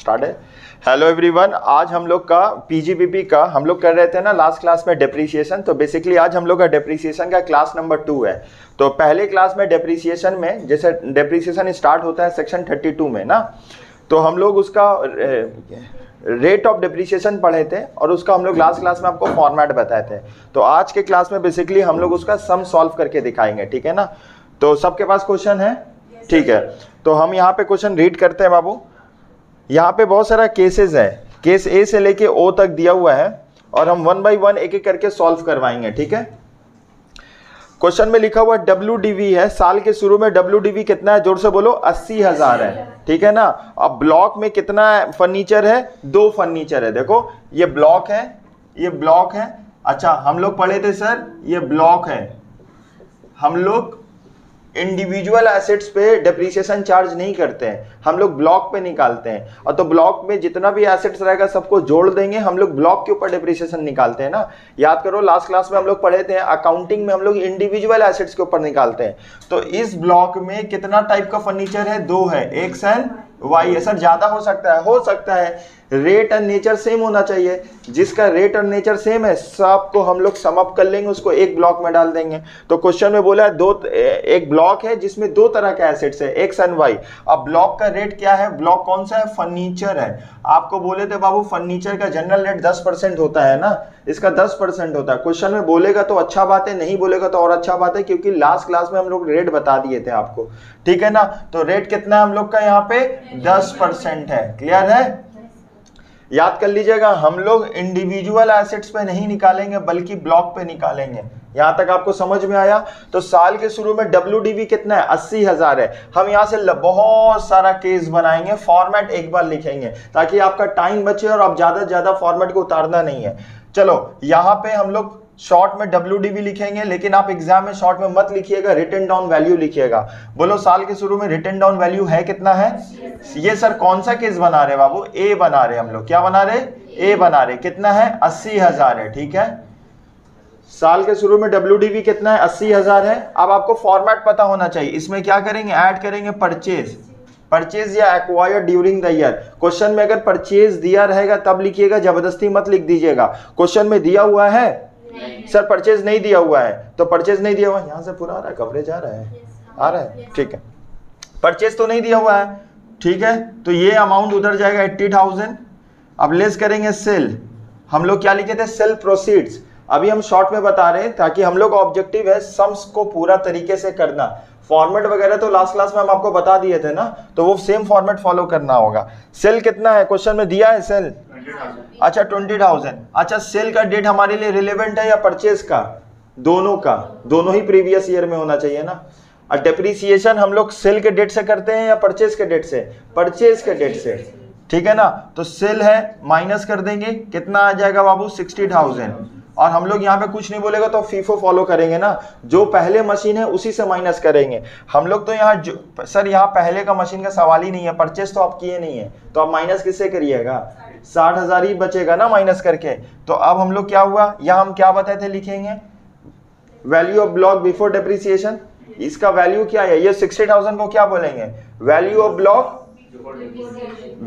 Start है। Hello everyone, आज हम लोग का पीजीबीपी का हम लोग कर रहे थे ना लास्ट क्लास में डेप्रीसिएशन। तो बेसिकली आज हम लोग का डेप्रीसिएशन का क्लास नंबर 2 है। तो पहले क्लास में डेप्रीसिएशन में जैसे डेप्रीसिएशन स्टार्ट होता है सेक्शन 32 में ना, तो हम लोग उसका रेट ऑफ डेप्रीसिएशन पढ़े थे और उसका हम लोग लास्ट क्लास में आपको फॉर्मेट बताए थे। तो आज के क्लास में बेसिकली हम लोग उसका सम सॉल्व करके दिखाएंगे, ठीक है ना। तो सबके पास क्वेश्चन है, ठीक है। तो हम यहाँ पे क्वेश्चन रीड करते हैं बाबू। यहाँ पे बहुत सारा केसेस है, केस ए से लेके ओ तक दिया हुआ है और हम 1 बाई 1 एक एक करके सॉल्व करवाएंगे, ठीक है। क्वेश्चन में लिखा हुआ WDV है, साल के शुरू में WDV कितना है, जोर से बोलो 80,000 है, ठीक है ना। अब ब्लॉक में कितना फर्नीचर है, 2 फर्नीचर है। देखो ये ब्लॉक है, ये ब्लॉक है। अच्छा हम लोग पढ़े थे सर ये ब्लॉक है, हम लोग इंडिविजुअल एसेट्स पे डेप्रीसिएशन चार्ज नहीं करते हैं, हम लोग ब्लॉक पे निकालते हैं। और तो ब्लॉक में जितना भी एसेट्स रहेगा सबको जोड़ देंगे, हम लोग ब्लॉक के ऊपर डेप्रीसिएशन निकालते हैं ना। याद करो लास्ट क्लास में हम लोग पढ़े थे अकाउंटिंग में हम लोग इंडिविजुअल एसेट्स के ऊपर निकालते हैं। तो इस ब्लॉक में कितना टाइप का फर्नीचर है, 2 है, एक्स एंड वाई है। सर ज्यादा हो सकता है। रेट एंड नेचर सेम होना चाहिए, जिसका रेट और नेचर सेम है सबको हम लोग सम अप कर लेंगे, उसको एक ब्लॉक में डाल देंगे। तो क्वेश्चन में बोला है एक ब्लॉक है जिसमें 2 तरह के एसेट्स है, एक्स एंड वाई। अब ब्लॉक का रेट क्या है, ब्लॉक कौन सा है, फर्नीचर है। आपको बोले थे बाबू फर्नीचर का जनरल रेट 10% होता है ना, इसका 10% होता है। क्वेश्चन में बोलेगा तो अच्छा बात है, नहीं बोलेगा तो और अच्छा बात है, क्योंकि लास्ट क्लास में हम लोग रेट बता दिए थे आपको, ठीक है ना। तो रेट कितना है हम लोग का यहाँ पे 10% है, क्लियर है। याद कर लीजिएगा, हम लोग इंडिविजुअल एसेट्स पे नहीं निकालेंगे बल्कि ब्लॉक पे निकालेंगे। यहां तक आपको समझ में आया। तो साल के शुरू में WDV कितना है, 80,000 है। हम यहां से बहुत सारा केस बनाएंगे, फॉर्मेट एक बार लिखेंगे ताकि आपका टाइम बचे और आप ज्यादा से ज्यादा फॉर्मेट को उतारना नहीं है। चलो यहाँ पे हम लोग शॉर्ट में WDV लिखेंगे, लेकिन आप एग्जाम में शॉर्ट में मत लिखिएगा, रिटन डाउन वैल्यू लिखिएगा। बोलो साल के शुरू में रिटन डाउन वैल्यू है कितना है। ये सर कौन सा केस बना रहे बाबू, ए बना रहे हम लोग, क्या बना रहे, ए बना रहे। कितना है, 80,000 है, ठीक है। साल के शुरू में WDV कितना है, 80,000 है। अब आपको फॉर्मेट पता होना चाहिए, इसमें क्या करेंगे, ऐड करेंगे परचेज या acquired during the year. Question में अगर परचेज दिया रहेगा तब लिखिएगा, जबरदस्ती मत लिख दीजिएगा। क्वेश्चन में दिया हुआ है सर परचेज नहीं दिया हुआ है, तो परचेज नहीं दिया हुआ है, यहां से पूरा आ रहा है, कवरेज आ रहा है, ठीक है। परचेज तो नहीं दिया हुआ है, ठीक है। तो ये अमाउंट उधर जाएगा 80,000। अब लेस करेंगे सेल, हम लोग क्या लिखे थे, सेल प्रोसीड्स। अभी हम शॉर्ट में बता रहे हैं ताकि हम लोग ऑब्जेक्टिव है सम्स को पूरा तरीके से करना। फॉर्मेट वगैरह तो लास्ट क्लास में हम आपको बता दिए थे ना, तो वो सेम फॉर्मेट फॉलो करना होगा। सेल कितना है, क्वेश्चन में दिया है सेल, अच्छा 20,000। अच्छा सेल का डेट हमारे लिए रिलेवेंट है या परचेज का, दोनों ही प्रीवियस ईयर में होना चाहिए ना। और डेप्रीसिएशन हम लोग सेल के डेट से करते हैं या परचेज के डेट से, परचेज के डेट से, ठीक है ना। तो सेल है, माइनस कर देंगे, कितना आ जाएगा बाबू 60,000। और हम लोग यहाँ पे कुछ नहीं बोलेगा तो फीफो फॉलो करेंगे ना, जो पहले मशीन है उसी से माइनस करेंगे हम लोग। तो यहाँ सर यहाँ पहले का मशीन का सवाल ही नहीं है, परचेज तो आप किए नहीं है, तो आप माइनस किससे करिएगा, 60,000 ही बचेगा ना माइनस करके। तो अब हम लोग क्या हुआ, यहाँ हम क्या बताए थे, लिखेंगे value of block before depreciation. इसका वैल्यू क्या है, ये 60,000 को क्या बोलेंगे, value of block,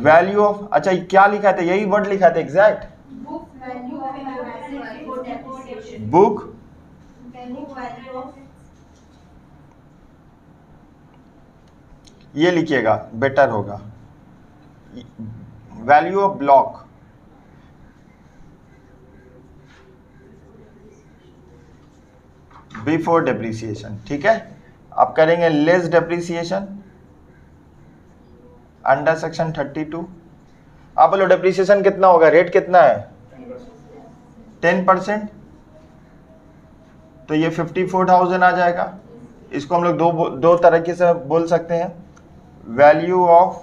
value of, अच्छा क्या लिखा था, यही वर्ड लिखा था एग्जैक्ट, बुक ये लिखिएगा बेटर होगा, value of block before depreciation, ठीक है। अब करेंगे लेस डेप्रीसिएशन अंडर सेक्शन 32। आप बोलो डेप्रीसिएशन कितना होगा, रेट कितना है 10%, तो ये 54,000 आ जाएगा। इसको हम लोग दो तरीके से बोल सकते हैं। वैल्यू ऑफ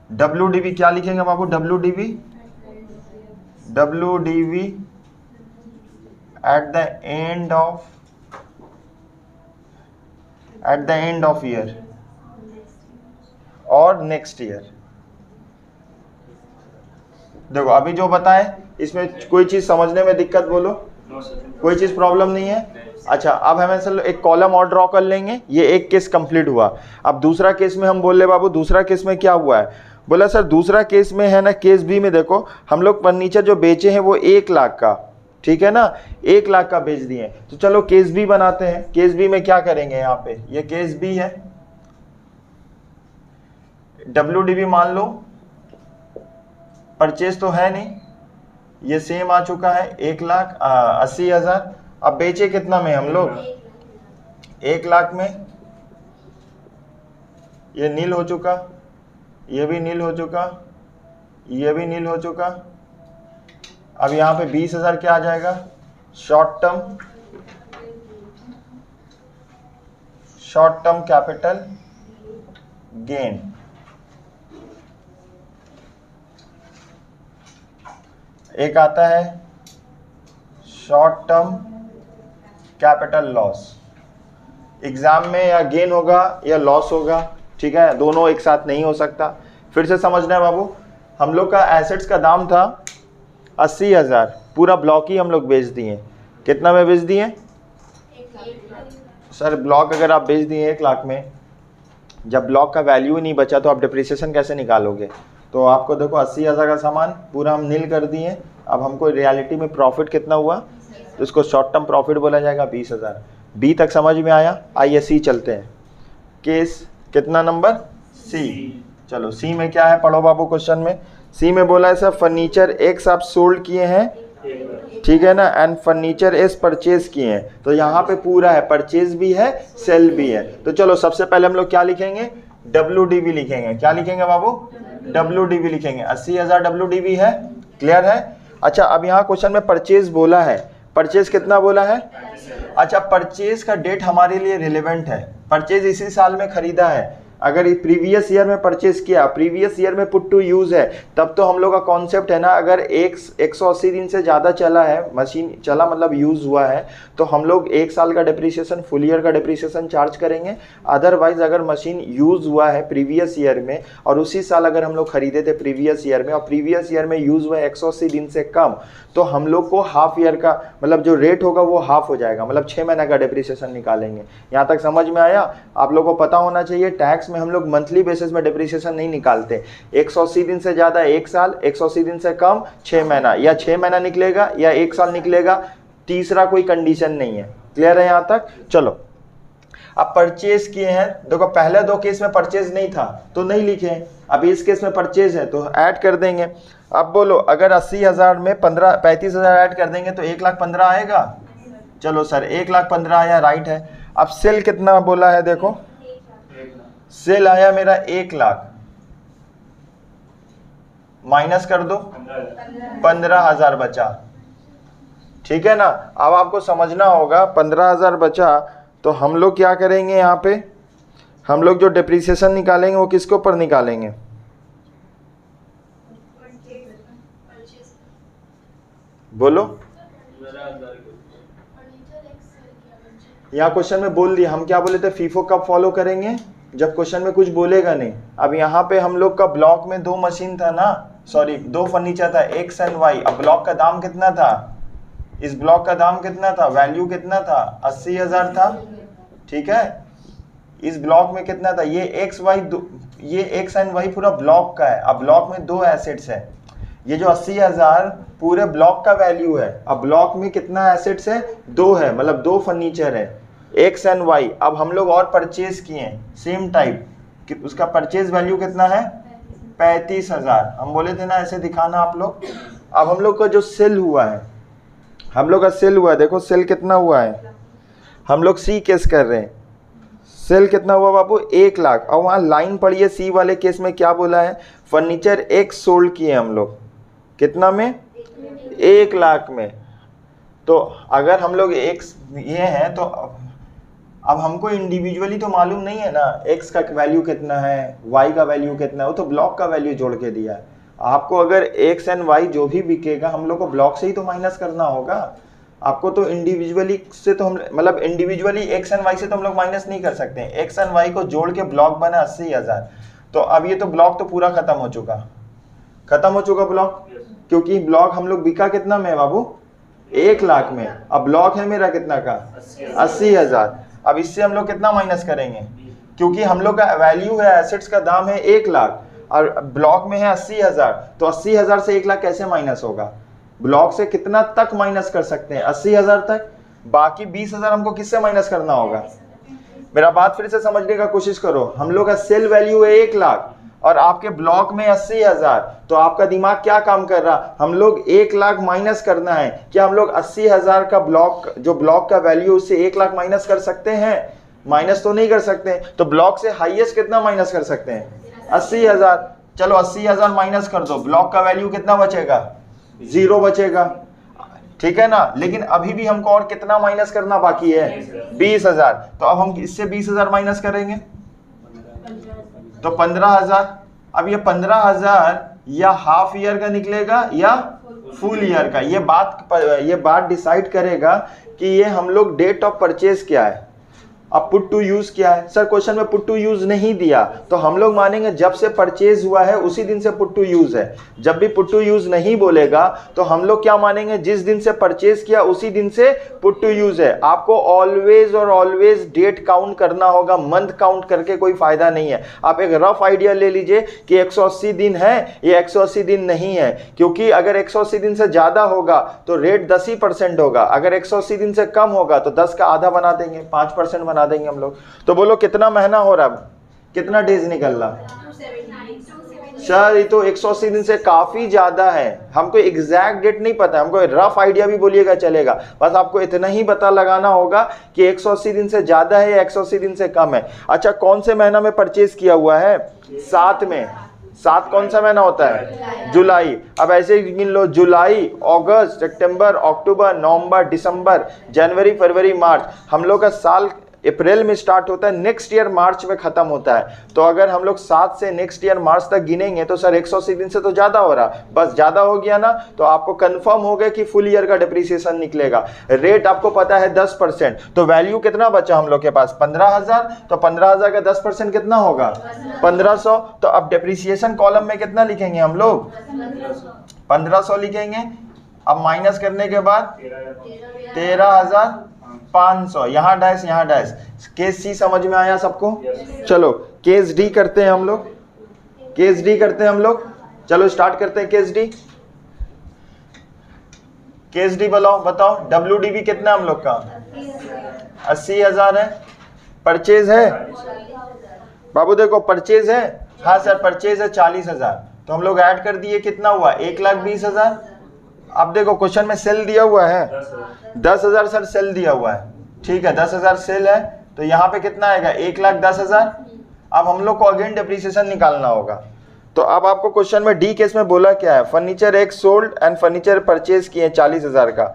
WDV क्या लिखेंगे बाबू, WDV at the end of year और नेक्स्ट ईयर। देखो अभी जो बताए इसमें कोई चीज समझने में दिक्कत बोलो, कोई चीज प्रॉब्लम नहीं है। अच्छा अब हमें चलो एक कॉलम और ड्रॉ कर लेंगे, ये एक केस कंप्लीट हुआ। अब दूसरा केस में हम बोल ले बाबू, दूसरा केस में क्या हुआ है, बोला सर दूसरा केस में है ना, केस बी में देखो हम लोग फर्नीचर जो बेचे हैं वो 1 लाख का, ठीक है ना, 1 लाख का बेच दिए। तो चलो केस बी बनाते हैं। केस बी में क्या करेंगे, यहाँ पे ये केस बी है, WDV मान लो, परचेज तो है नहीं, ये सेम आ चुका है 1,80,000। अब बेचे कितना में हम लोग, 1 लाख में। ये नील हो चुका, ये भी नील हो चुका, ये भी नील हो चुका। अब यहाँ पे 20,000 क्या आ जाएगा, शॉर्ट टर्म कैपिटल गेन। एक आता है short term capital loss. Exam में या गेन होगा या लॉस होगा, ठीक है, दोनों एक साथ नहीं हो सकता। फिर से समझना है बाबू, हम लोग का एसेट्स का दाम था 80,000, पूरा ब्लॉक ही हम लोग बेच दिए। कितना में बेच दिए सर, ब्लॉक अगर आप बेच दिए 1 लाख में, जब ब्लॉक का वैल्यू ही नहीं बचा तो आप डिप्रिसिएशन कैसे निकालोगे। तो आपको देखो 80,000 का सामान पूरा हम नील कर दिए। अब हमको रियलिटी में प्रॉफिट कितना हुआ, तो इसको शॉर्ट टर्म प्रॉफिट बोला जाएगा 20,000। बी तक समझ में आया। आइए सी चलते हैं। केस कितना नंबर, सी। चलो सी में क्या है, पढ़ो बाबू क्वेश्चन में। सी में बोला है सर फर्नीचर एक्स आप सोल्ड किए हैं, ठीक है ना, एंड फर्नीचर एस परचेज किए हैं। तो यहाँ पे पूरा है, परचेज भी है, सेल भी है। तो चलो सबसे पहले हम लोग क्या लिखेंगे, WDV लिखेंगे। क्या लिखेंगे बाबू, WDV लिखेंगे। 80,000 WDV है, क्लियर है। अच्छा अब यहाँ क्वेश्चन में परचेज बोला है, परचेज कितना बोला है। अच्छा परचेज का डेट हमारे लिए रिलेवेंट है, परचेज इसी साल में खरीदा है। अगर प्रीवियस ईयर में परचेज किया, प्रीवियस ईयर में पुट टू यूज है, तब तो हम लोग का कॉन्सेप्ट है ना, अगर 180 दिन से ज़्यादा चला है, मशीन चला मतलब यूज़ हुआ है, तो हम लोग 1 साल का डिप्रिसिएशन, फुल ईयर का डिप्रिसिएशन चार्ज करेंगे। अदरवाइज अगर मशीन यूज़ हुआ है प्रीवियस ईयर में और उसी साल अगर हम लोग खरीदे थे प्रीवियस ईयर में, और प्रीवियस ईयर में यूज़ हुआ है 180 दिन से कम, तो हम लोग को हाफ ईयर का मतलब जो रेट होगा वो हाफ हो जाएगा, मतलब 6 महीने का डिप्रिसिएशन निकालेंगे। यहाँ तक समझ में आया। आप लोगों को पता होना चाहिए टैक्स में हम लोग मंथली बेसिस में डिप्रिसिएशन नहीं निकालते। 180 दिन से ज़्यादा 1 साल, 180 दिन से कम 6 महीना, या 6 महीना निकलेगा या 1 साल निकलेगा, तीसरा कोई कंडीशन नहीं है। क्लियर है यहाँ तक। चलो अब परचेज किए हैं, देखो पहले 2 केस में परचेज नहीं था तो नहीं लिखे हैं, अब इस केस में परचेज है तो ऐड कर देंगे। अब बोलो अगर 80,000 में 35,000 ऐड कर देंगे तो 1,15,000 आएगा। चलो सर 1,15,000 आया, राइट है। अब सेल कितना बोला है, देखो सेल आया मेरा 1 लाख, माइनस कर दो 15,000 बचा, ठीक है ना। अब आपको समझना होगा 15,000 बचा तो हम लोग क्या करेंगे, यहाँ पे हम लोग जो डिप्रिसिएशन निकालेंगे वो किसके ऊपर निकालेंगे, बोलो। यहाँ क्वेश्चन में बोल दिया, हम क्या बोले थे, फीफो कब फॉलो करेंगे, जब क्वेश्चन में कुछ बोलेगा नहीं। अब यहाँ पे हम लोग का ब्लॉक में 2 मशीन था ना, सॉरी 2 फर्नीचर था, एक्स एंड वाई। अब ब्लॉक का दाम कितना था, इस ब्लॉक का दाम कितना था, वैल्यू कितना था, 80,000 था, ठीक है। इस ब्लॉक में कितना था, ये एक्स वाई, ये एक्स एंड वाई पूरा ब्लॉक का है। अब ब्लॉक में 2 एसेट्स है, ये जो 80,000 पूरे ब्लॉक का वैल्यू है। अब ब्लॉक में कितना एसेट्स है, 2 है, मतलब 2 फर्नीचर है, एक्स एंड वाई। अब हम लोग और परचेज किए हैं सेम टाइप, उसका परचेज वैल्यू कितना है, 35,000। हम बोले थे ना ऐसे दिखाना आप लोग। अब हम लोग का जो सेल हुआ है, हम लोग का सेल हुआ है, देखो सेल कितना हुआ है, हम लोग सी केस कर रहे हैं। सेल कितना हुआ बाबू, 1 लाख। और वहाँ लाइन पढ़िए, सी वाले केस में क्या बोला है, फर्नीचर एक्स सोल्ड किए हम लोग, कितना में, 1 लाख में। तो अगर हम लोग एक्स ये हैं तो अब हमको इंडिविजुअली तो मालूम नहीं है ना एक्स का वैल्यू कितना है, वाई का वैल्यू कितना है, वो तो ब्लॉक का वैल्यू जोड़ के दिया है आपको। अगर एक्स एंड वाई जो भी बिकेगा हम लोग को ब्लॉक से ही तो माइनस करना होगा। आपको तो इंडिविजुअली से तो हम मतलब इंडिविजुअली एक्स एंड वाई से तो हम लोग माइनस नहीं कर सकते। एक्स एंड वाई को जोड़ के ब्लॉक बना 80,000। तो अब ये तो ब्लॉक तो पूरा खत्म हो चुका ब्लॉक, क्योंकि ब्लॉक हम लोग बिका कितना में बाबू, 1 लाख में। अब ब्लॉक है मेरा कितना का, 80,000। अब इससे हम लोग कितना माइनस करेंगे, क्योंकि हम लोग का वैल्यू है, एसेट्स का दाम है 1 लाख। और ब्लॉक में है 80,000, तो 80,000 से 1 लाख कैसे माइनस होगा? ब्लॉक से कितना तक माइनस कर सकते हैं? 80,000 तक। बाकी 20,000 हमको किससे माइनस करना होगा? मेरा बात फिर से समझने का कोशिश करो। हम लोग का सेल वैल्यू है 1 लाख और आपके ब्लॉक में 80,000, तो आपका दिमाग क्या काम कर रहा? हम लोग 1 लाख माइनस करना है। क्या हम लोग 80,000 का ब्लॉक, जो ब्लॉक का वैल्यू, उससे 1 लाख माइनस कर सकते हैं? माइनस तो नहीं कर सकते। तो ब्लॉक से हाईएस्ट कितना माइनस कर सकते हैं? 80,000। चलो 80,000 माइनस कर दो, ब्लॉक का वैल्यू कितना बचेगा? 0 बचेगा, ठीक है ना। लेकिन अभी भी हमको और कितना माइनस करना बाकी है? 20,000। तो अब हम इससे 20,000 माइनस करेंगे तो 15,000। अब ये 15,000 या हाफ ईयर का निकलेगा या फुल ईयर का, ये बात डिसाइड करेगा कि ये हम लोग डेट ऑफ परचेज क्या है। अब पुट टू यूज क्या है? सर क्वेश्चन में पुट टू यूज नहीं दिया, तो हम लोग मानेंगे जब से परचेज हुआ है उसी दिन से पुट टू यूज है। जब भी पुट टू यूज नहीं बोलेगा तो हम लोग क्या मानेंगे? जिस दिन से परचेज किया उसी दिन से पुट टू यूज है। आपको ऑलवेज और ऑलवेज डेट काउंट करना होगा, मंथ काउंट करके कोई फायदा नहीं है। आप एक रफ आइडिया ले लीजिए कि 180 दिन है, ये 180 दिन नहीं है, क्योंकि अगर 180 दिन से ज्यादा होगा तो रेट 10% होगा, अगर 180 दिन से कम होगा तो 10 का आधा बना देंगे, 5% बना देंगे हम लोग। तो बोलो कितना महीना हो रहा है, कितना डेज निकल रहा? सर ये तो 180 दिन से काफी ज्यादा है। हमको एग्जैक्ट डेट नहीं पता, हमको रफ आइडिया भी बोलिएगा चलेगा, बस आपको इतना ही पता लगाना होगा कि 180 दिन से ज्यादा है या 180 दिन से कम है। अच्छा, कौन से महीना में परचेज किया हुआ है? 7 में। 7 कौन सा महीना होता है? जुलाई। अब ऐसे ही गिन लो, जुलाई, अगस्त, सितंबर, अक्टूबर, नवंबर, दिसंबर, जनवरी, फरवरी, मार्च। हम लोग का साल अप्रैल में स्टार्ट होता है, नेक्स्ट ईयर मार्च में खत्म होता है। तो अगर हम लोग 7 से नेक्स्ट ईयर मार्च तक गिनेंगे तो सर 180 दिन से तो ज्यादा हो रहा, बस ज्यादा हो गया ना, तो आपको कंफर्म हो गया कि फुल ईयर का डिप्रिसिएशन निकलेगा। रेट आपको पता है 10%, तो वैल्यू कितना बचा हम लोग के पास? 15,000। तो 15,000 का 10% कितना होगा? 1,500। तो अब डिप्रिसिएशन कॉलम में कितना लिखेंगे हम लोग? 1,500 लिखेंगे। अब माइनस करने के बाद 13,500, यहाँ डैश यहाँ डैश। केस सी समझ में आया सबको? चलो केस डी करते हैं हम लोग, केस डी करते हैं हम लोग। चलो स्टार्ट करते हैं केस डी। केस डी बताओ WDV कितना हम लोग का? 80,000 है। परचेज है बाबू, देखो परचेज है। हाँ सर परचेज है 40,000, तो हम लोग ऐड कर दिए, कितना हुआ? 1,20,000। अब देखो क्वेश्चन में सेल दिया हुआ है 10,000 सर, सेल दिया हुआ है, ठीक है 10,000 सेल है, तो यहाँ पे कितना आएगा? 1,10,000। अब हम लोग को अगेन डिप्रिसिएशन निकालना होगा। तो अब आपको क्वेश्चन में डी केस में बोला क्या है? फर्नीचर एक सोल्ड एंड फर्नीचर परचेज किए 40,000 का,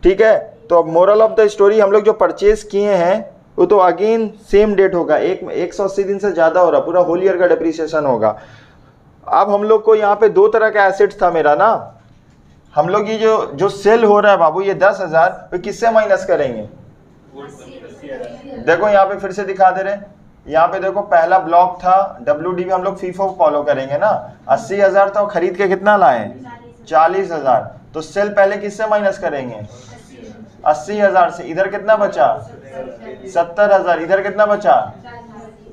ठीक है। तो अब मोरल ऑफ द स्टोरी, हम लोग जो परचेज किए हैं वो तो अगेन सेम डेट होगा, 180 दिन से ज्यादा हो रहा, पूरा होल ईयर का डिप्रिसिएशन होगा। अब हम लोग को यहाँ पे 2 तरह का एसेट था मेरा ना, हम लोग ये जो सेल हो रहा है बाबू, ये 10,000 तो किससे माइनस करेंगे? देखो यहाँ पे फिर से दिखा दे रहे हैं, यहाँ पे देखो पहला ब्लॉक था WDV, हम लोग फीफो फॉलो करेंगे ना। 80,000 था, खरीद के कितना लाए? 40,000। तो सेल पहले किससे माइनस करेंगे? 80,000 से। इधर कितना बचा? 70,000। इधर कितना बचा?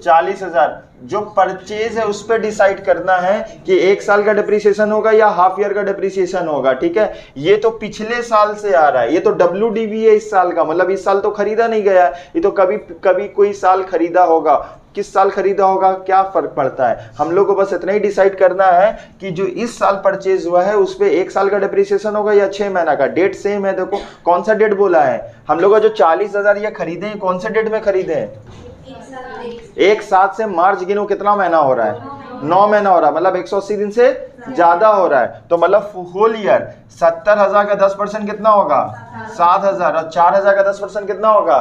40,000। जो परचेज है उस पर डिसाइड करना है कि 1 साल का डिप्रिसिएशन होगा या हाफ ईयर का डिप्रिसिएशन होगा, ठीक है। ये तो पिछले साल से आ रहा है, ये तो WDV है इस साल का, मतलब इस साल तो खरीदा नहीं गया, ये तो कभी कोई साल खरीदा होगा। किस साल खरीदा होगा क्या फर्क पड़ता है? हम लोग को बस इतना ही डिसाइड करना है कि जो इस साल परचेज हुआ है उस पर 1 साल का डिप्रिसिएशन होगा या 6 महीना का। डेट सेम है, देखो कौन सा डेट बोला है हम लोग का? जो 40,000 ये खरीदे हैं कौन से डेट में खरीदे हैं? 1/7 से मार्च गिनो, कितना महीना हो रहा है? 9 महीना हो रहा है, मतलब 180 दिन से ज्यादा हो रहा है। तो मतलब होल ईयर 70,000 का 10% कितना होगा? 7,000। और 4,000 का 10% कितना होगा?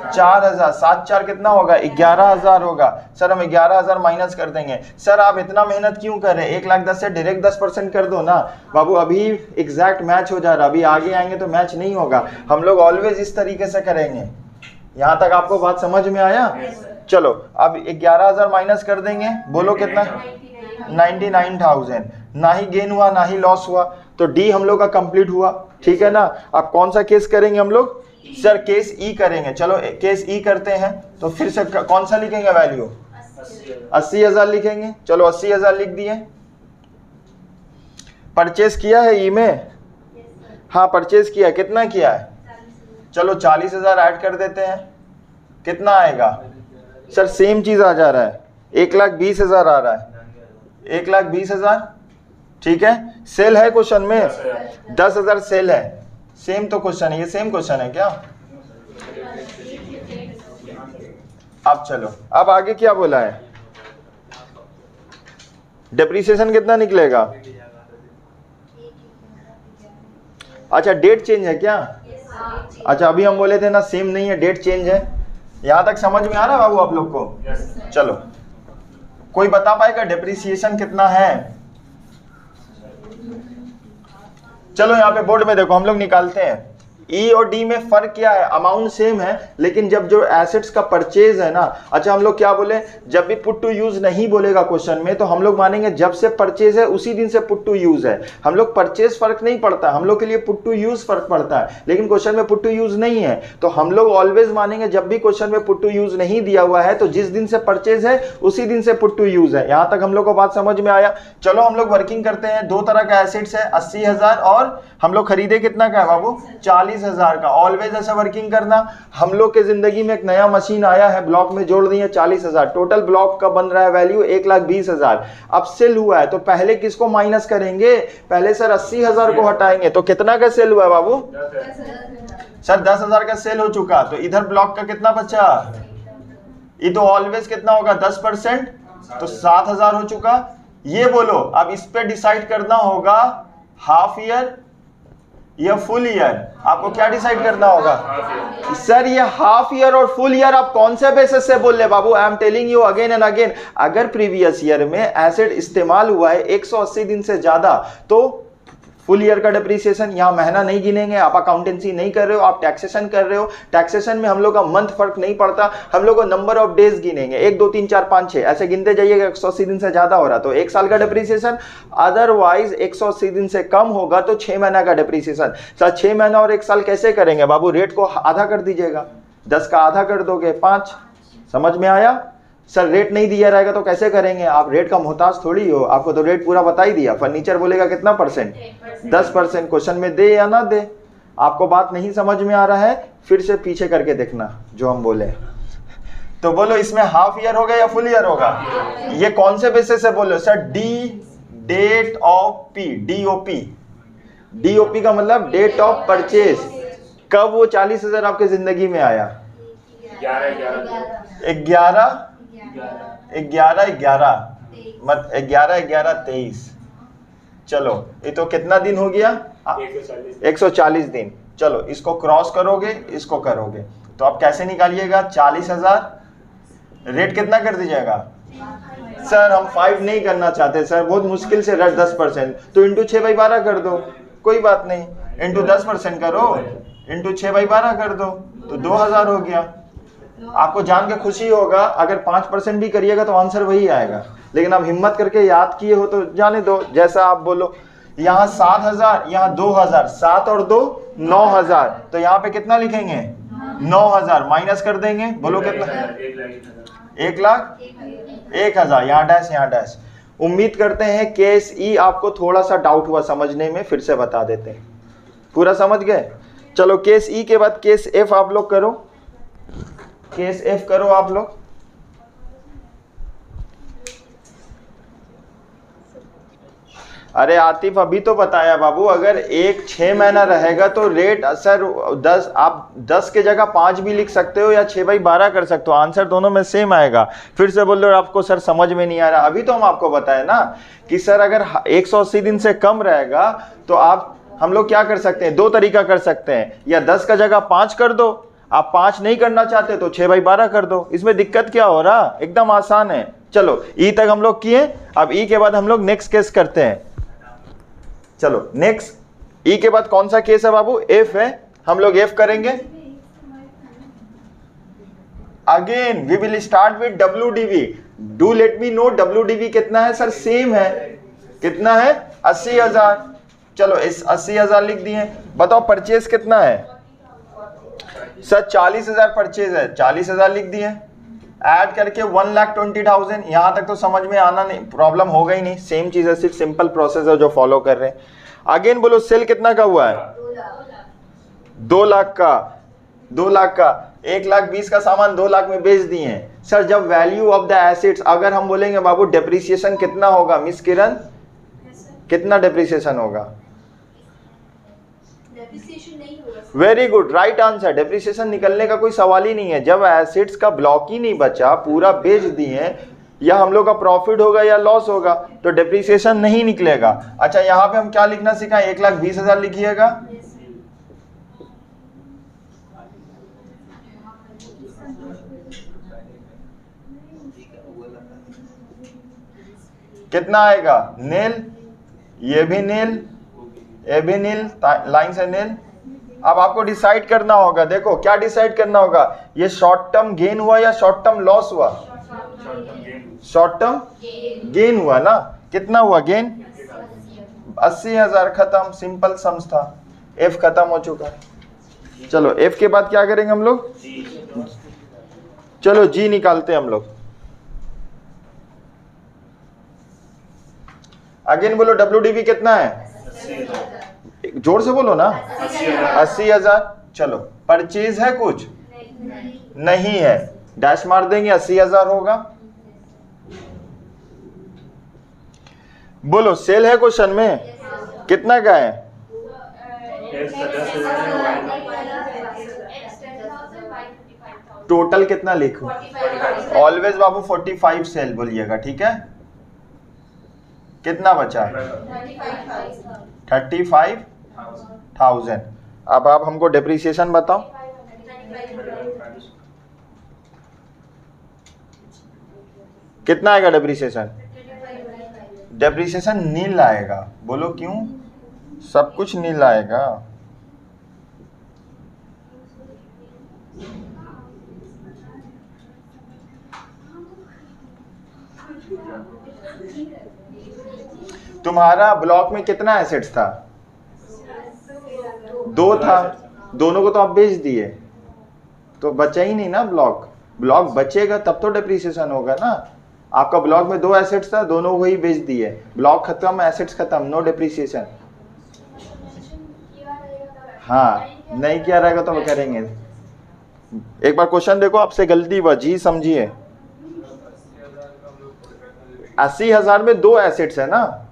4,000। 7 4 कितना होगा? 11,000 होगा। सर हम 11,000 माइनस कर देंगे। सर आप इतना मेहनत क्यों कर रहे हैं? 1,10,000 से डायरेक्ट 10% कर दो ना बाबू, अभी एग्जैक्ट मैच हो जा रहा है, अभी आगे आएंगे तो मैच नहीं होगा। हम लोग ऑलवेज इस तरीके से करेंगे। यहाँ तक आपको बात समझ में आया? चलो अब 11,000 माइनस कर देंगे, बोलो कितना? 99,000। ना ही गेन हुआ ना ही लॉस हुआ, तो डी हम लोग का कंप्लीट हुआ, ठीक है ना। अब कौन सा केस करेंगे हम लोग? सर केस ई करेंगे। चलो केस ई करते हैं, तो फिर से कौन सा लिखेंगे वैल्यू? 80,000 लिखेंगे। चलो 80,000 लिख दिए। परचेज किया है ई में? हाँ परचेज किया। कितना किया है? चलो 40,000 ऐड कर देते हैं। कितना आएगा सर? सेम चीज आ जा रहा है, 1,20,000 आ रहा है। 1,20,000 ठीक है। सेल है क्वेश्चन में? 10,000 सेल है। सेम तो क्वेश्चन है, ये सेम क्वेश्चन है क्या? अब चलो, अब आगे क्या बोला है? डेप्रिसिएशन कितना निकलेगा? अच्छा डेट चेंज है क्या? अच्छा अभी हम बोले थे ना सेम नहीं है, डेट चेंज है। यहां तक समझ में आ रहा है बाबू आप लोग को? चलो कोई बता पाएगा डेप्रिसिएशन कितना है? चलो यहाँ पे बोर्ड में देखो, हम लोग निकालते हैं। ई और डी में फर्क क्या है? अमाउंट सेम है, लेकिन जब जो एसेट्स का परचेज है ना, अच्छा हम लोग क्या बोले, जब भी पुट टू यूज नहीं बोलेगा क्वेश्चन में तो हम लोग मानेंगे जब से परचेज है उसी दिन से पुट टू यूज है। हम लोग परचेज फर्क नहीं पड़ता, हम लोग के लिए पुट टू यूज फर्क पड़ता है, लेकिन क्वेश्चन में पुट टू यूज नहीं है तो हम लोग ऑलवेज मानेंगे जब भी क्वेश्चन में पुट टू यूज नहीं दिया हुआ है तो जिस दिन से परचेज है उसी दिन से पुट टू यूज है। यहां तक हम लोग को बात समझ में आया? चलो हम लोग वर्किंग करते हैं। दो तरह का एसेट्स है, 80,000 और हम लोग खरीदे कितना का है बाबू? 40,000 का। ऑलवेज ऐसा वर्किंग करना। हम लोग के जिंदगी में एक नया मशीन आया है, ब्लॉक में जोड़ दिए 40,000, टोटल ब्लॉक का बन रहा है वैल्यू 1,20,000। अब सेल हुआ है तो पहले किसको माइनस करेंगे? पहले सर 80,000 को हटाएंगे। तो कितना का सेल हुआ है बाबू? सर 10,000 का सेल हो चुका, तो इधर ब्लॉक का कितना बचा? ये तो ऑलवेज कितना होगा? 10%, तो 7,000 हो चुका। ये बोलो अब इस पे डिसाइड करना होगा हाफ ईयर या फुल ईयर। आपको क्या डिसाइड करना होगा? सर ये हाफ ईयर और फुल ईयर आप कौन से बेसिस से बोल रहे बाबू? I am telling you again and again, अगर प्रीवियस ईयर में एसेट इस्तेमाल हुआ है 180 दिन से ज्यादा तो फुल ईयर का डिप्रिसिएशन। यहाँ महीना नहीं गिनेंगे, आप अकाउंटेंसी नहीं कर रहे हो, आप टैक्सेशन कर रहे हो। टैक्सेशन में हम लोग का मंथ फर्क नहीं पड़ता, हम लोग को नंबर ऑफ डेज गिनेंगे, 1 2 3 4 5 6 ऐसे गिनते जाइएगा। 180 दिन से ज्यादा हो रहा तो 1 साल का डिप्रिसिएशन, अदरवाइज 180 दिन से कम होगा तो 6 महीना का डिप्रिसिएशन। सर 6 महीना और 1 साल कैसे करेंगे बाबू? रेट को आधा कर दीजिएगा, 10 का आधा कर दोगे 5। समझ में आया? सर रेट नहीं दिया रहेगा तो कैसे करेंगे? आप रेट का मोहताज थोड़ी हो, आपको तो रेट पूरा बता ही दिया। फर्नीचर बोलेगा कितना परसेंट? 10%। क्वेश्चन में दे या ना दे? आपको बात नहीं समझ में आ रहा है फिर से पीछे करके देखना जो हम बोले। तो बोलो इसमें हाफ ईयर होगा या फुल ईयर होगा? ये कौन से बेसिस से बोलो? Sir D date of P, DOP. DOP का मतलब डेट ऑफ परचेज। कब वो 40,000 आपके जिंदगी में आया? 11/11/23। चलो ये तो कितना दिन हो गया? 140 दिन। चलो इसको क्रॉस करोगे, इसको करोगे तो आप कैसे निकालिएगा? 40,000 रेट कितना कर दीजिएगा? सर हम 5 नहीं करना चाहते सर, बहुत मुश्किल से रेट 10%, तो इंटू 6/12 कर दो, कोई बात नहीं। इंटू 10% करो, इंटू 6/12 कर दो तो 2,000 हो गया। आपको जान के खुशी होगा अगर 5% भी करिएगा तो आंसर वही आएगा, लेकिन आप हिम्मत करके याद किए हो तो जाने दो, जैसा आप बोलो। यहाँ 7,000, यहाँ 2,000, 7 और 2 9,000, तो यहाँ पे कितना लिखेंगे? 9,000 माइनस कर देंगे। बोलो कितना? 1,01,000। यहाँ डैश, यहाँ डैश। उम्मीद करते हैं केस ई आपको थोड़ा सा डाउट हुआ समझने में, फिर से बता देते हैं। पूरा समझ गए? चलो केस ई के बाद केस एफ आप लोग करो। केस एफ करो आप लोग। अरे आतिफ अभी तो बताया बाबू, अगर एक 6 महीना रहेगा तो रेट सर 10, आप 10 के जगह 5 भी लिख सकते हो या 6/12 कर सकते हो, आंसर दोनों में सेम आएगा। फिर से बोल रहे हो आपको सर समझ में नहीं आ रहा, अभी तो हम आपको बताए ना कि सर अगर 180 दिन से कम रहेगा तो हम लोग क्या कर सकते हैं? 2 तरीका कर सकते हैं, या 10 का जगह 5 कर दो, आप 5 नहीं करना चाहते तो 6/12 कर दो। इसमें दिक्कत क्या हो रहा? एकदम आसान है। चलो ई तक हम लोग किए, अब ई के बाद हम लोग नेक्स्ट केस करते हैं। चलो नेक्स्ट ई के बाद कौन सा केस है बाबू? एफ है, हम लोग एफ करेंगे। Again we will start with WDV। Do let me know WDV कितना है? सर सेम है। कितना है? 80,000। चलो इस 80,000 लिख दिए। बताओ परचेज कितना है? सर 40,000 परचेज है, 40,000 लिख दिए। ऐड करके 1,20,000। यहां तक तो समझ में आना नहीं, प्रॉब्लम होगा ही नहीं, सेम चीज है, सिर्फ सिंपल प्रोसेस है जो फॉलो कर रहे हैं। अगेन बोलो सेल कितना का हुआ है? 2 लाख का। 2 लाख का 1,20,000 का सामान 2 लाख में बेच दिए हैं। सर जब वैल्यू ऑफ द एसेट्स, अगर हम बोलेंगे बाबू डेप्रिसिएशन कितना होगा, मिस किरण कितना डेप्रिसिएशन होगा? Very good, right answer. Depreciation निकलने का कोई सवाल ही नहीं है। जब एसेट्स का ब्लॉक ही नहीं बचा, पूरा बेच दिए, या हम लोग का प्रॉफिट होगा या लॉस होगा, तो डेप्रिसिएशन नहीं निकलेगा। अच्छा यहाँ पे हम क्या लिखना सीखा? 1,20,000 लिखिएगा। कितना आएगा? नील, ये भी नील, ये भी नील, लाइन से नील। अब आपको डिसाइड करना होगा, देखो क्या डिसाइड करना होगा, ये शॉर्ट टर्म गेन हुआ या शॉर्ट टर्म लॉस हुआ? शॉर्ट टर्म गेन हुआ ना। कितना हुआ गेन? 80,000। खत्म, सिंपल सम्स था। एफ खत्म हो चुका है। चलो एफ के बाद क्या करेंगे हम लोग? चलो जी निकालते हैं हम लोग। अगेन बोलो WDV कितना है? जोर से बोलो ना। 80,000। चलो परचेज है कुछ? नहीं है, डैश मार देंगे, 80,000 होगा। बोलो सेल है क्वेश्चन में? कितना का है? टोटल कितना लिखूं? ऑलवेज बाबू 45 सेल बोलिएगा, ठीक है। कितना बचा है? 35,000। अब आप हमको डेप्रिसिएशन बताओ। कितना आएगा डेप्रिसिएशन? डेप्रिसिएशन नील आएगा। बोलो क्यों? सब कुछ नील आएगा। तुम्हारा ब्लॉक में कितना एसेट्स था? 2 था, दोनों को तो आप बेच दिए, तो बचा ही नहीं ना ब्लॉक। ब्लॉक बचेगा तब तो डेप्रिसिएशन होगा ना। आपका ब्लॉक में 2 एसेट्स था, दोनों को ही बेच दिए, ब्लॉक खत्म, एसेट्स खत्म, नो डेप्रिसिएशन। हाँ नहीं किया रहेगा तो करेंगे। एक बार क्वेश्चन देखो, आपसे गलती हुआ जी, समझिए। 80,000 में 2 एसेट्स है ना,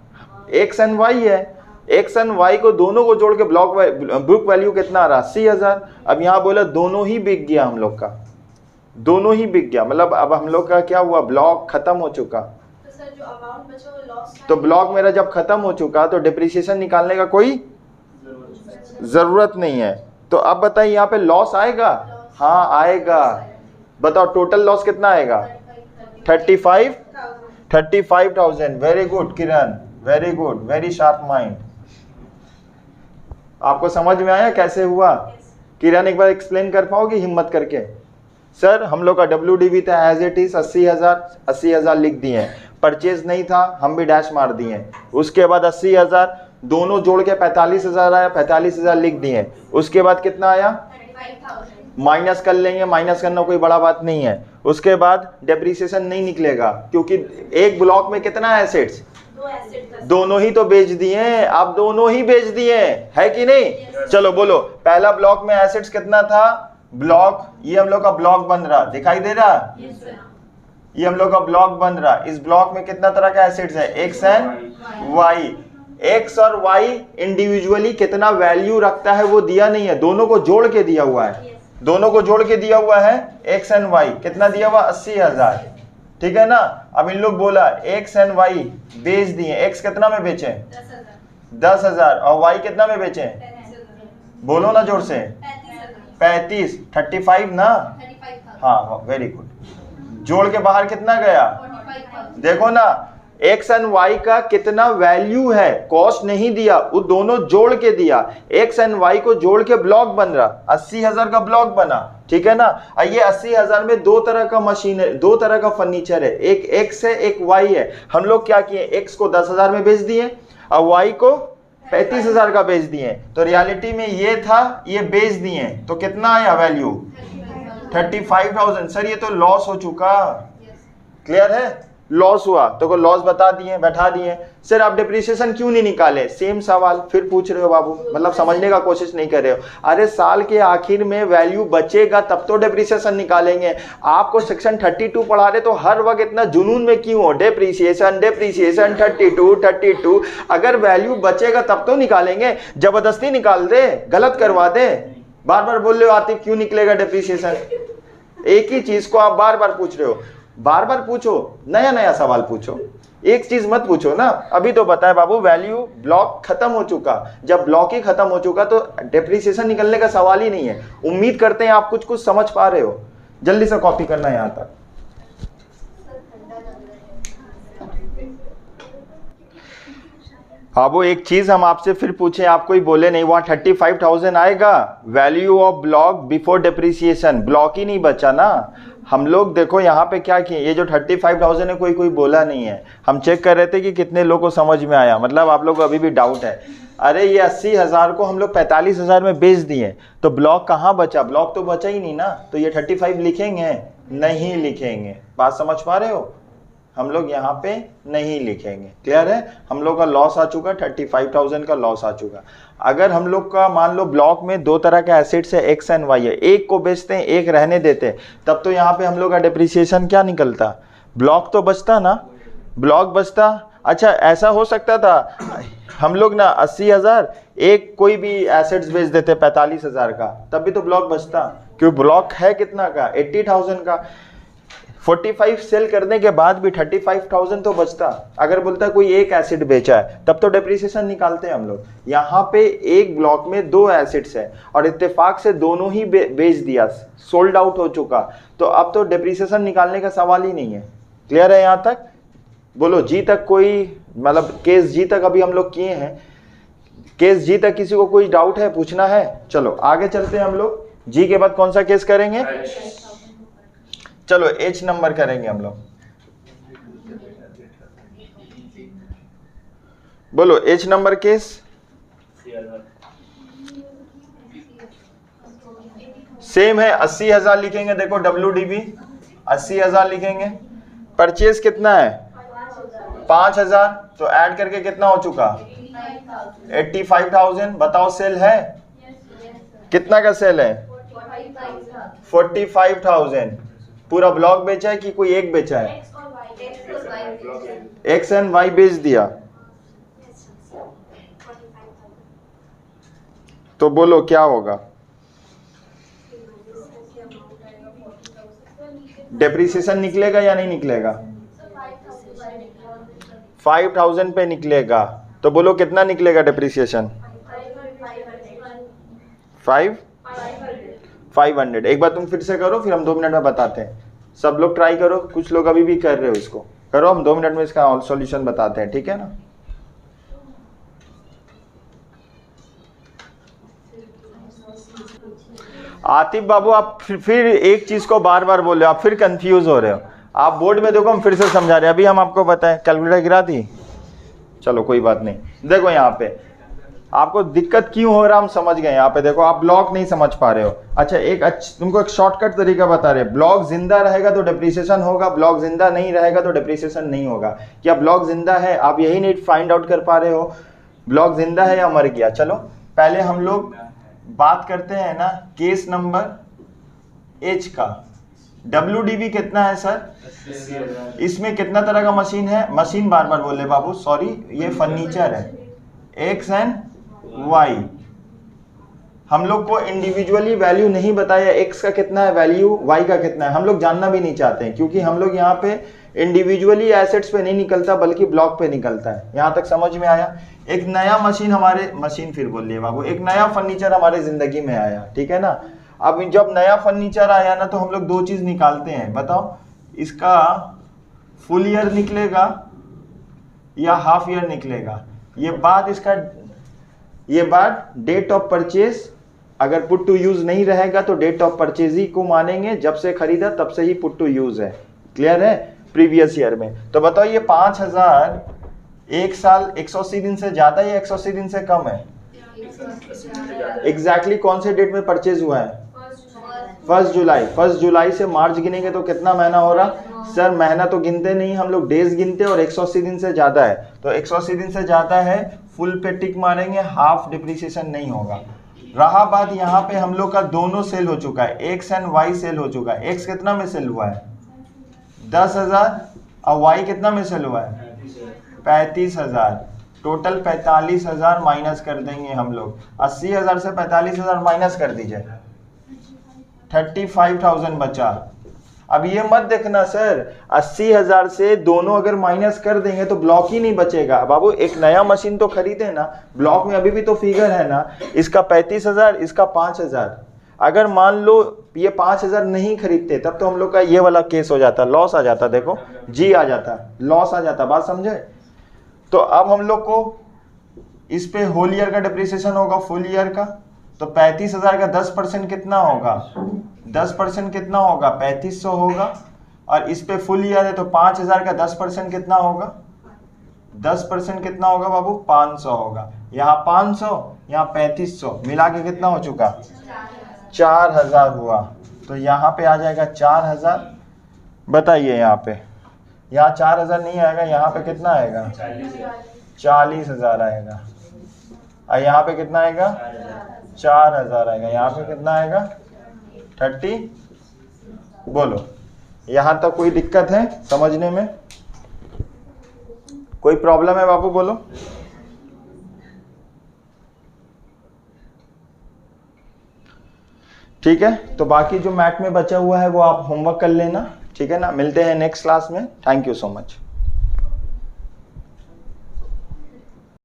एक्स एंड वाई है। एक्स एंड वाई को दोनों को जोड़ के बुक वैल्यू कितना आ रहा? 80,000। अब यहाँ बोला दोनों ही बिक गया हम लोग का, दोनों ही बिक गया, मतलब अब हम लोग का क्या हुआ? ब्लॉक खत्म हो चुका। तो सर जो अमाउंट बचा वो लॉस, तो ब्लॉक मेरा जब खत्म हो चुका तो डेप्रिसिएशन निकालने का कोई जरूरत नहीं है। तो अब बताइए यहाँ पे लॉस आएगा? हाँ आएगा। बताओ टोटल लॉस कितना आएगा? 35,000। Very good Kiran, very good, very sharp mind. आपको समझ में आया कैसे हुआ? किरण एक बार एक्सप्लेन कर पाओगे हिम्मत करके? सर हम लोग का WDV था एज इट इज 80,000 लिख दिए हैं। परचेज नहीं था, हम भी डैश मार दिए। उसके बाद 80,000 दोनों जोड़ के 45,000 आया, 45,000 लिख दिए। उसके बाद कितना आया? माइनस कर लेंगे, माइनस करना कोई बड़ा बात नहीं है। उसके बाद डेप्रिसिएशन नहीं निकलेगा क्योंकि एक ब्लॉक में कितना एसेट्स? दोनों ही तो बेच दिए। आप दोनों ही बेच दिए है कि नहीं? चलो बोलो पहला ब्लॉक में एसेट्स कितना था? ब्लॉक, ये हम लोग का ब्लॉक बन रहा, दिखाई दे रहा? ये हम लोग का ब्लॉक बन रहा। इस ब्लॉक में कितना तरह का एसेट्स है? X and Y. एक्स और वाई इंडिविजुअली कितना वैल्यू रखता है वो दिया नहीं है, दोनों को जोड़ के दिया हुआ है। दोनों को जोड़ के दिया हुआ है एक्स एंड वाई। कितना दिया हुआ? 80,000, ठीक है ना। अब इन लोग बोला एक्स एंड वाई बेच दिए। एक्स कितना में बेचे? 10,000। और वाई कितना में बेचे? बोलो ना जोर से। 35 ना। हाँ वेरी गुड। जोड़ के बाहर कितना गया? देखो ना एक्स एंड वाई का कितना वैल्यू है, कॉस्ट नहीं दिया, वो दोनों जोड़ के दिया। एक्स एंड वाई को जोड़ के ब्लॉक बन रहा, 80,000 का ब्लॉक बना, ठीक है ना। ये 80,000 में 2 तरह का मशीन है, 2 तरह का फर्नीचर है, एक एक्स है एक वाई है। हम लोग क्या किए? एक्स को 10,000 में बेच दिए और वाई को 35,000 का बेच दिए। तो रियलिटी में ये था, ये बेच दिए तो कितना आया वैल्यू? 35,000। सर ये तो लॉस हो चुका। क्लियर है, लॉस हुआ तो को लॉस बता दिए, बैठा दिए। सर आप डिप्रिसिएशन क्यों नहीं निकाले? सेम सवाल फिर पूछ रहे हो बाबू, मतलब समझने का कोशिश नहीं कर रहे हो। अरे साल के आखिर में वैल्यू बचेगा तब तो डिप्रिसिएशन निकालेंगे। आपको सेक्शन 32 पढ़ा रहे तो हर वक्त इतना जुनून में क्यों हो? Depreciation depreciation 32। अगर वैल्यू बचेगा तब तो निकालेंगे, जबरदस्ती निकाल दे, गलत करवा दे। बार बार बोल रहे हो आतिफ क्यों निकलेगा डिप्रिसिएशन? एक ही चीज को आप बार बार पूछ रहे हो। बार बार पूछो, नया नया सवाल पूछो, एक चीज मत पूछो ना। अभी तो बताए बाबू वैल्यू ब्लॉक खत्म हो चुका। जब ब्लॉक ही खत्म हो चुका तो डिप्रिसिएशन निकलने का सवाल ही नहीं है। उम्मीद करते हैं आप कुछ कुछ समझ पा रहे हो। जल्दी से कॉपी करना यहां तक। हाँ वो एक चीज हम आपसे फिर पूछे, आप कोई बोले नहीं, वहां 35,000 आएगा value of block before depreciation. Block ही नहीं बचा ना। हम लोग देखो यहाँ पे क्या किए, ये जो 35,000 है कोई बोला नहीं है। हम चेक कर रहे थे कि कितने लोग को समझ में आया, मतलब आप लोग को अभी भी डाउट है। अरे ये 80,000 को हम लोग 45,000 में बेच दिए तो ब्लॉक कहाँ बचा? ब्लॉक तो बचा ही नहीं ना। तो ये 35 लिखेंगे? नहीं लिखेंगे। बात समझ पा रहे हो? हम लोग यहाँ पे नहीं लिखेंगे। क्लियर है? हम लोग का लॉस आ चुका, 35,000 का लॉस आ चुका। अगर हम लोग का मान लो ब्लॉक में दो तरह के एसेट्स है, एक्स एंड वाई है, एक को बेचते हैं एक रहने देते हैं, तब तो यहाँ पे हम लोग का डिप्रिसिएशन क्या निकलता? ब्लॉक तो बचता ना, ब्लॉक बचता। अच्छा ऐसा हो सकता था हम लोग ना 80,000 एक कोई भी एसेट्स बेच देते 45,000 का, तब भी तो ब्लॉक बचता। क्यों? ब्लॉक है कितना का? 80,000 का। 45 सेल करने के बाद भी 35,000 तो बचता। अगर बोलता कोई एक एसिड बेचा है तब तो डिप्रिसिएशन निकालते हैं हम लोग। यहाँ पे एक ब्लॉक में दो एसिड्स है और इत्तेफाक से दोनों ही बेच दिया, सोल्ड आउट हो चुका, तो अब तो डिप्रिसिएशन निकालने का सवाल ही नहीं है। क्लियर है यहाँ तक? बोलो जी तक कोई, मतलब केस जी तक अभी हम लोग किए हैं। केस जी तक किसी को कोई डाउट है, पूछना है? चलो आगे चलते हैं हम लोग। जी के बाद कौन सा केस करेंगे? चलो एच नंबर करेंगे हम लोग। बोलो एच नंबर केस। सेम है, 80,000 लिखेंगे। देखो WDB 80,000 लिखेंगे। परचेज कितना है? 5,000। तो ऐड करके कितना हो चुका? 85,000। बताओ सेल है कितना का? सेल है 45,000। पूरा ब्लॉक बेचा है कि कोई एक बेचा है? एक्स एंड वाई बेच दिया। तो बोलो क्या होगा? डिप्रिसिएशन निकलेगा या नहीं निकलेगा? 5,000 पे निकलेगा। तो बोलो कितना निकलेगा डिप्रिसिएशन? 500। एक बार तुम फिर से करो, फिर हम 2 मिनट में बताते हैं। सब लोग ट्राई करो, कुछ लोग अभी भी कर रहे हो, इसको करो, हम 2 मिनट में इसका सॉल्यूशन बताते हैं। ठीक है ना? आतिफ बाबू आप फिर एक चीज को बार बार बोल रहे हो, आप फिर कंफ्यूज हो रहे हो। आप बोर्ड में देखो, हम फिर से समझा रहे हैं। अभी हम आपको बताएं, कैलकुलेटर गिरा दी? चलो कोई बात नहीं। देखो यहाँ पे आपको दिक्कत क्यों हो रहा हम समझ गए। यहाँ पे देखो आप ब्लॉक नहीं समझ पा रहे हो। अच्छा तुमको एक शॉर्टकट तरीका बता रहे हैं। ब्लॉक जिंदा रहेगा तो डिप्रिसिएशन होगा, ब्लॉक जिंदा नहीं रहेगा तो डिप्रिसिएशन नहीं होगा। क्या ब्लॉक जिंदा है? आप यही नहीं फाइंड आउट कर पा रहे हो ब्लॉक जिंदा है या मर गया। चलो पहले हम लोग बात करते हैं ना केस नंबर एच का। WDB कितना है सर? इसमें कितना तरह का मशीन है? मशीन बार बार बोले बाबू, सॉरी, ये फर्नीचर है। X and Y. हम लोग को इंडिविजुअली वैल्यू नहीं बताया, एक्स का कितना है वैल्यू, वाई का कितना है। हम लोग जानना भी नहीं चाहते हैं, क्योंकि हम लोग यहाँ पे इंडिविजुअली एसेट्स पे नहीं निकलता बल्कि ब्लॉक पे निकलता है। यहाँ तक समझ में आया? एक नया मशीन फिर बोल लिए बाबू, एक नया फर्नीचर हमारे जिंदगी में आया। ठीक है ना? अब जब नया फर्नीचर आया ना तो हम लोग दो चीज निकालते हैं। बताओ, इसका फुल ईयर निकलेगा या हाफ ईयर निकलेगा। ये बात डेट ऑफ परचेज, अगर पुट टू यूज नहीं रहेगा तो डेट ऑफ परचेज ही को मानेंगे। जब से खरीदा तब से ही पुट टू यूज है। क्लियर है? प्रीवियस ईयर में। तो बताओ ये 5,000 एक साल 180 दिन से ज्यादा या 180 दिन से कम है? एग्जैक्टली कौन से डेट में परचेज हुआ है? फर्स्ट जुलाई से मार्च गिनेंगे तो कितना महीना हो रहा सर? महीना तो गिनते नहीं हम लोग, डेज गिनते और 180 दिन से ज़्यादा है, तो 180 दिन से ज़्यादा है, फुल पे टिक मारेंगे, हाफ डिप्रिसिएशन नहीं होगा। रहा बात यहाँ पे हम लोग का दोनों सेल हो चुका है, एक्स एंड वाई सेल हो चुका है। एक्स कितना में सेल हुआ है? 10,000 और वाई कितना में सेल हुआ है? 35,000। टोटल 45,000 माइनस कर देंगे हम लोग। 80,000 से 45,000 माइनस कर दीजिए, 35,000 बचा। अब ये मत देखना सर 80,000 से दोनों अगर माइनस कर देंगे तो ब्लॉक ही नहीं बचेगा। बाबू एक नया मशीन तो खरीदे ना, ब्लॉक में अभी भी तो फिगर है ना, इसका 35,000, इसका 5,000। अगर मान लो ये 5,000 नहीं खरीदते तब तो हम लोग का ये वाला केस हो जाता, लॉस आ जाता, देखो जी आ जाता, लॉस आ जाता, बात समझे? तो अब हम लोग को इस पे होल ईयर का डिप्रिसिएशन होगा, फुल ईयर का, तो 35,000 का 10% कितना होगा? 10% कितना होगा? 3500 होगा। और इस पे फुल ईयर है तो 5,000 का 10% कितना होगा? 10% कितना होगा बाबू? 500 होगा। यहाँ 500, यहाँ 3500, मिला के कितना हो चुका? 4,000 हुआ। तो यहाँ पे आ जाएगा 4,000। बताइए यहाँ पे, यहाँ 4,000 नहीं आएगा, यहाँ पे कितना आएगा? 40,000 आएगा। और यहाँ पे कितना आएगा? 4,000 आएगा। यहाँ पे कितना आएगा? 30। बोलो यहाँ तक कोई दिक्कत है समझने में? कोई प्रॉब्लम है बाबू? बोलो। ठीक है, तो बाकी जो मैथ में बचा हुआ है वो आप होमवर्क कर लेना, ठीक है ना? मिलते हैं नेक्स्ट क्लास में। Thank you so much.